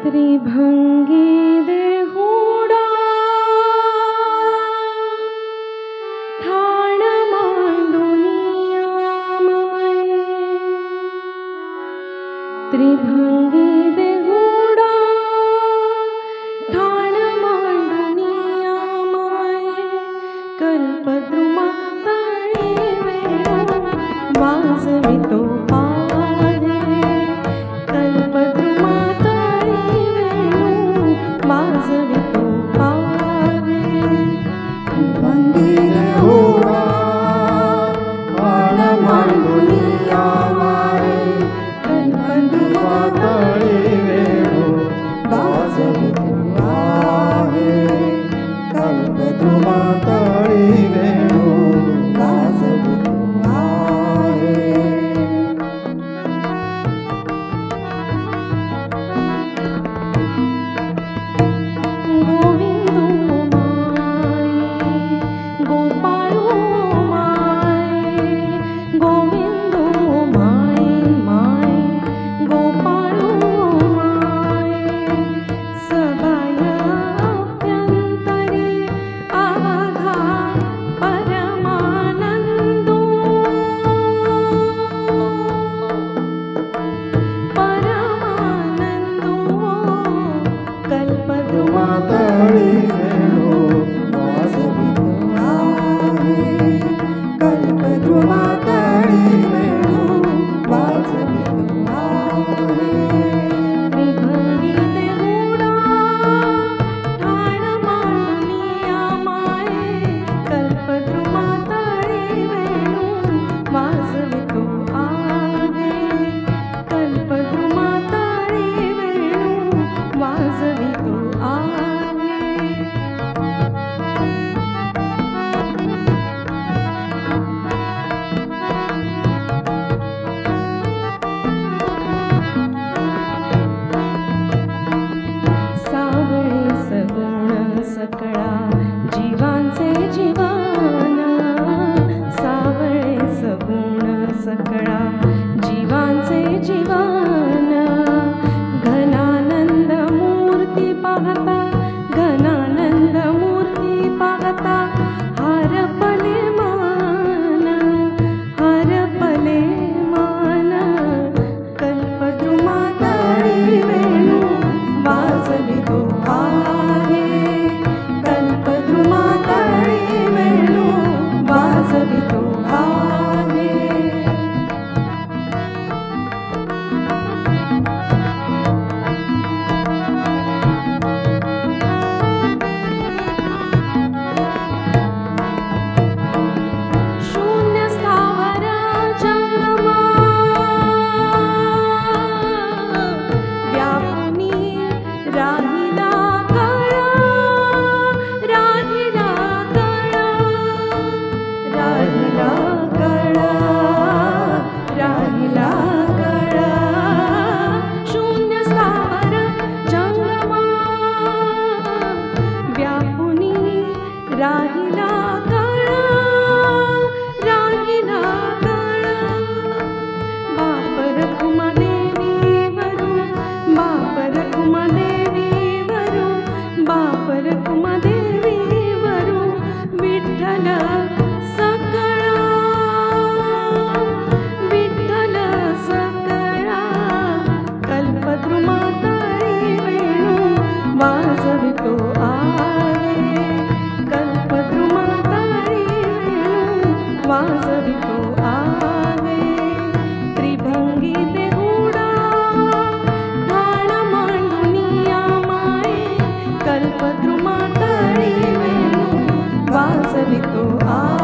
त्रिभंगी देहुडा ठाण मांडुनिया माये त्रिभंगी देहुडा ठाण मांडुनिया माये कल्पद्रुमा तळी वेणू वाजवितो पाहे कल्पद्रुमा वाजवितो पाहे त्रिभंगी देहुडा ठाण मांडुनिया माये कल्पद्रुमा तळी वेणू वाजवितो पाहे कल्पद्रुमा तळी वेणू वाजवितो पाहे तळी वेणू वाजवितो आहे कल्पद्रुमा तळी वेणू वाजवितो आहे त्रिभंगी देहुडा ठाण मांडुनिया माये कल्पद्रुमा तळी वेणू वाजवितो आहे कल्पद्रुमा तळी वेणू वाजवितो सावळे सगुण सकळा जीवांचे जीवन सावळे सगुण सकळा जीवांचे जीवन घनानंद मूर्ती पाहता घनानंद मूर्ती पाहता हरपले मान कल्पद्रुमा तळी वेणू वाजवितो आहे कल्पद्रुमा तळी वेणू वाजवितो आहे शून्य स्थावर जंगमा व्यापुनी राहिला कळा राहिला कळा राहिला कळा राहिला कळा शून्य स्थावर जंगमा व्यापुनी राहिला कळा राहिला कळा बाप रखुमा देवी वरून बाप रखुमा देवी वरून बाप रखुमा देवी वरून विठ्ठल सकळा विठ्ठल सकळा कल्पद्रुमा तळी वेणू वाजवितो आहे कल्पद्रुमा तळी वेणू वाजवितो आहे त्रिभंगी देहुडा ठाण मांडुनिया माये कल्पद्रुमा तळी वेणू वाजवितो आहे